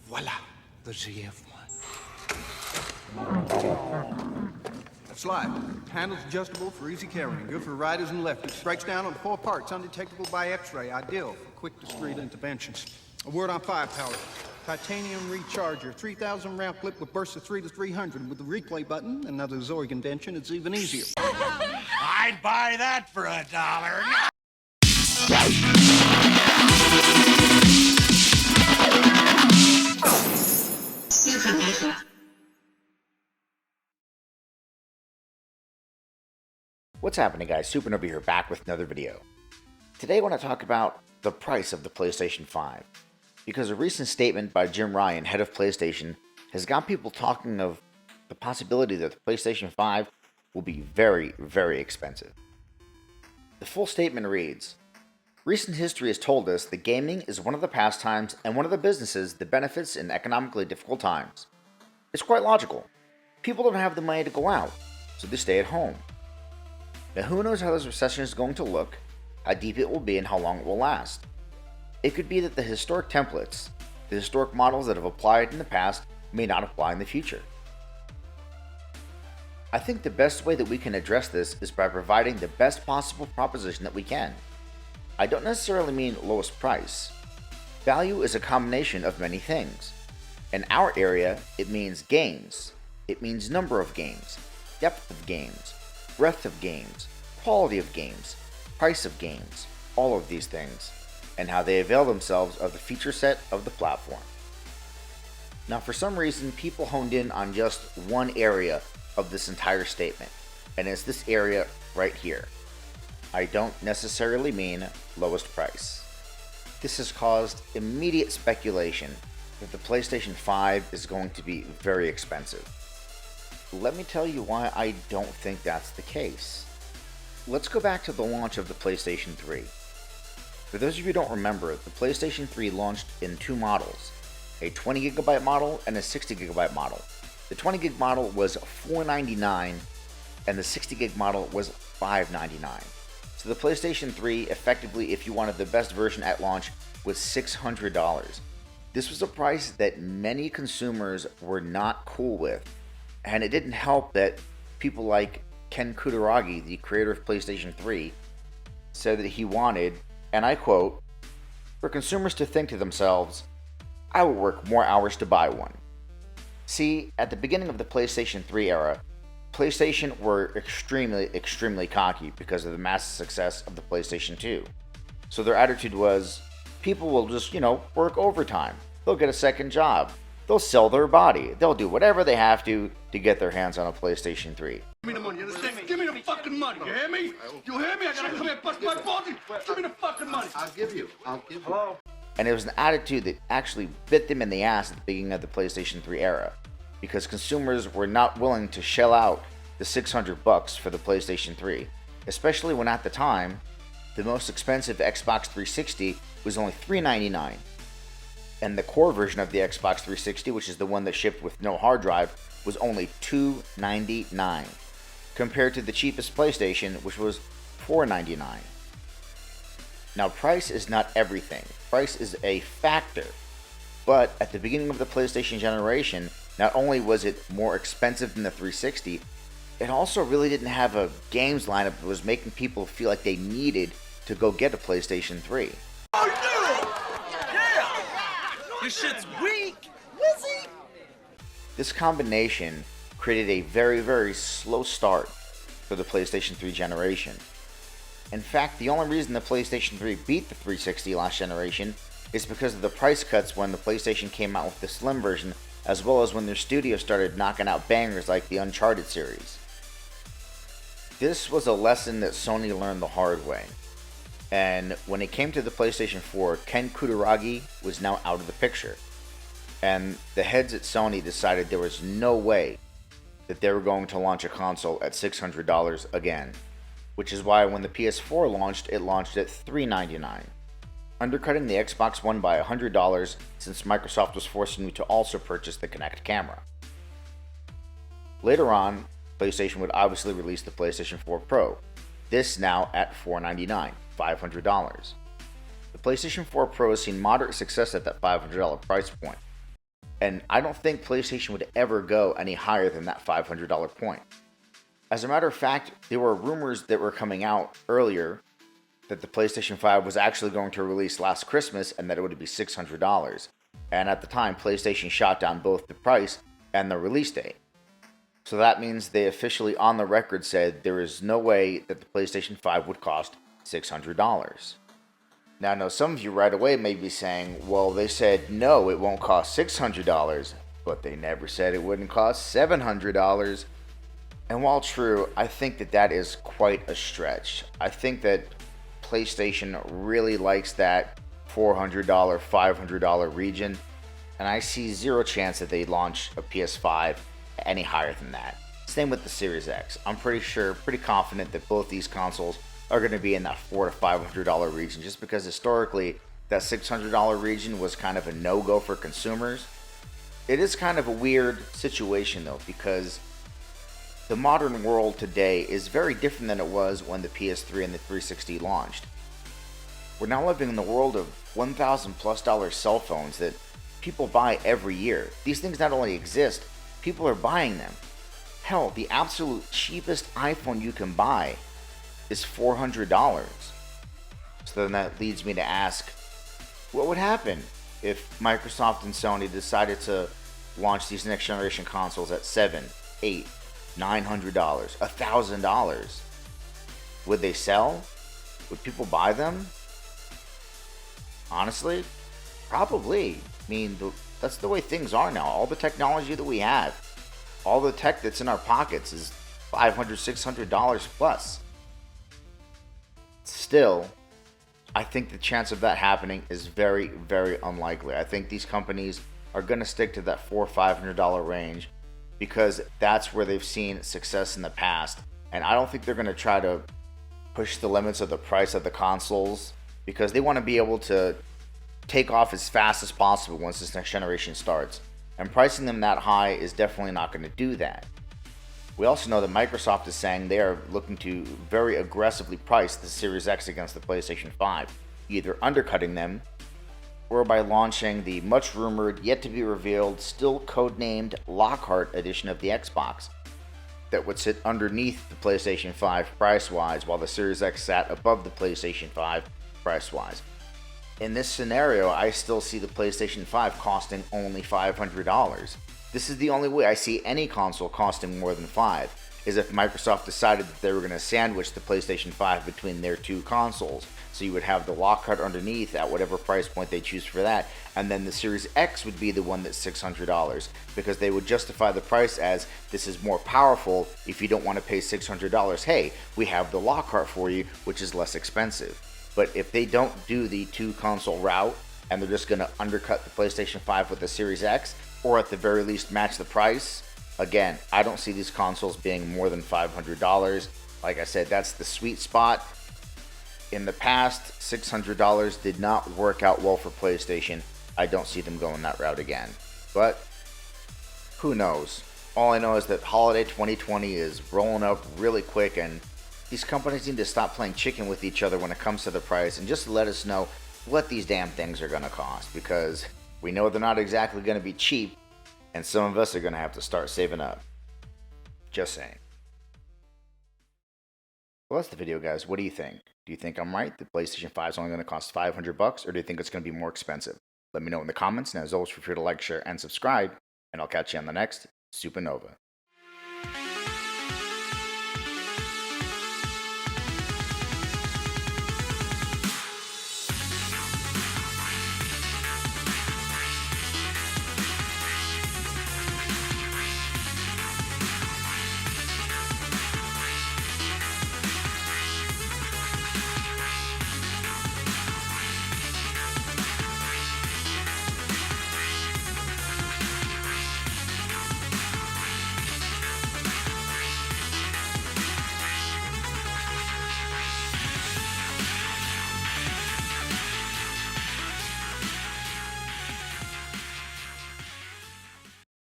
Voila, the ZF-1. Slide. Handle's adjustable for easy carrying. Good for riders and lefties. Breaks down on 4 parts, undetectable by X-ray. Ideal for quick, discreet interventions. A word on firepower. Titanium recharger. 3,000 round clip with bursts of 3 to 300. With the replay button, another Zorg invention, it's even easier. I'd buy that for $1. What's happening, guys? Supernova here, back with another video. Today I want to talk about the price of the PlayStation 5, because a recent statement by Jim Ryan, head of PlayStation, has got people talking of the possibility that the PlayStation 5 will be very, very expensive. The full statement reads, "Recent history has told us that gaming is one of the pastimes and one of the businesses that benefits in economically difficult times. It's quite logical. People don't have the money to go out, so they stay at home. Now, who knows how this recession is going to look, how deep it will be, and how long it will last. It could be that the historic templates, the historic models that have applied in the past, may not apply in the future. I think the best way that we can address this is by providing the best possible proposition that we can. I don't necessarily mean lowest price. Value is a combination of many things. In our area, it means games. It means number of games, depth of games, breadth of games, quality of games, price of games, all of these things, and how they avail themselves of the feature set of the platform. Now, for some reason, people honed in on just one area of this entire statement, and it's this area right here. I don't necessarily mean lowest price. This has caused immediate speculation that the PlayStation 5 is going to be very expensive. Let me tell you why I don't think that's the case. Let's go back to the launch of the PlayStation 3. For those of you who don't remember, the PlayStation 3 launched in two models, a 20GB model and a 60GB model. The 20GB model was $499 and the 60GB model was $599. So the PlayStation 3, effectively, if you wanted the best version at launch, was $600. This was a price that many consumers were not cool with. And it didn't help that people like Ken Kutaragi, the creator of PlayStation 3, said that he wanted, and I quote, "for consumers to think to themselves, I will work more hours to buy one." See, at the beginning of the PlayStation 3 era, PlayStation were extremely cocky because of the massive success of the PlayStation 2. So their attitude was, people will just, work overtime. They'll get a second job. They'll sell their body. They'll do whatever they have to get their hands on a PlayStation 3. Give me the money, you understand me? Give me the fucking money, you hear me? You hear me? I gotta come here and bust my balls. Give me the fucking money. I'll give you. Hello? And it was an attitude that actually bit them in the ass at the beginning of the PlayStation 3 era, because consumers were not willing to shell out the $600 for the PlayStation 3, especially when at the time, the most expensive Xbox 360 was only $399. And the core version of the Xbox 360, which is the one that shipped with no hard drive, was only $299, compared to the cheapest PlayStation, which was $499. Now, price is not everything. Price is a factor. But at the beginning of the PlayStation generation, not only was it more expensive than the 360, it also really didn't have a games lineup that was making people feel like they needed to go get a PlayStation 3. Oh, yeah! This shit's weak! Lizzie! This combination created a very, very slow start for the PlayStation 3 generation. In fact, the only reason the PlayStation 3 beat the 360 last generation is because of the price cuts when the PlayStation came out with the Slim version, as well as when their studio started knocking out bangers like the Uncharted series. This was a lesson that Sony learned the hard way. And when it came to the PlayStation 4, Ken Kutaragi was now out of the picture. And the heads at Sony decided there was no way that they were going to launch a console at $600 again. Which is why when the PS4 launched, it launched at $399. Undercutting the Xbox One by $100 since Microsoft was forcing you to also purchase the Kinect camera. Later on, PlayStation would obviously release the PlayStation 4 Pro. This now at $499. $500. The PlayStation 4 Pro has seen moderate success at that $500 price point. And I don't think PlayStation would ever go any higher than that $500 point. As a matter of fact, there were rumors that were coming out earlier that the PlayStation 5 was actually going to release last Christmas and that it would be $600. And at the time, PlayStation shot down both the price and the release date. So that means they officially on the record said there is no way that the PlayStation 5 would cost $600. Now, I know some of you right away may be saying, well, they said no, it won't cost $600, but they never said it wouldn't cost $700. And while true, I think that that is quite a stretch. I think that PlayStation really likes that $400, $500 region, and I see zero chance that they launch a PS5 any higher than that. Same with the Series X. I'm pretty confident that both these consoles are going to be in that $400 to $500 region, just because historically that $600 region was kind of a no-go for consumers. It is kind of a weird situation though, because the modern world today is very different than it was when the PS3 and the 360 launched. We're now living in the world of $1,000+ cell phones that people buy every year. These things not only exist, people are buying them. Hell, the absolute cheapest iPhone you can buy is $400. So then that leads me to ask, what would happen if Microsoft and Sony decided to launch these next generation consoles at $700, $800, $900, $1,000? Would they sell? Would people buy them? Honestly, probably. I mean, that's the way things are now. All the technology that we have, all the tech that's in our pockets is $500, $600 plus. Still, I think the chance of that happening is very, very unlikely. I think these companies are going to stick to that $400, $500 range because that's where they've seen success in the past. And I don't think they're going to try to push the limits of the price of the consoles because they want to be able to take off as fast as possible once this next generation starts. And pricing them that high is definitely not going to do that. We also know that Microsoft is saying they are looking to very aggressively price the Series X against the PlayStation 5, either undercutting them or by launching the much rumored, yet to be revealed, still codenamed Lockhart edition of the Xbox that would sit underneath the PlayStation 5 price-wise while the Series X sat above the PlayStation 5 price-wise. In this scenario, I still see the PlayStation 5 costing only $500. This is the only way I see any console costing more than $500, is if Microsoft decided that they were going to sandwich the PlayStation 5 between their two consoles. So you would have the Lockhart underneath at whatever price point they choose for that, and then the Series X would be the one that's $600, because they would justify the price as this is more powerful if you don't want to pay $600. Hey, we have the Lockhart for you, which is less expensive. But if they don't do the two console route, and they're just going to undercut the PlayStation 5 with the Series X, or at the very least match the price, again, I don't see these consoles being more than $500. Like I said, that's the sweet spot. In the past, $600 did not work out well for PlayStation. I don't see them going that route again. But who knows? All I know is that holiday 2020 is rolling up really quick, and these companies need to stop playing chicken with each other when it comes to the price and just let us know what these damn things are going to cost, because we know they're not exactly going to be cheap, and some of us are going to have to start saving up. Just saying. Well, that's the video, guys. What do you think? Do you think I'm right? The PlayStation 5 is only going to cost $500, or do you think it's going to be more expensive? Let me know in the comments, and as always, feel free to like, share, and subscribe, and I'll catch you on the next Supernova.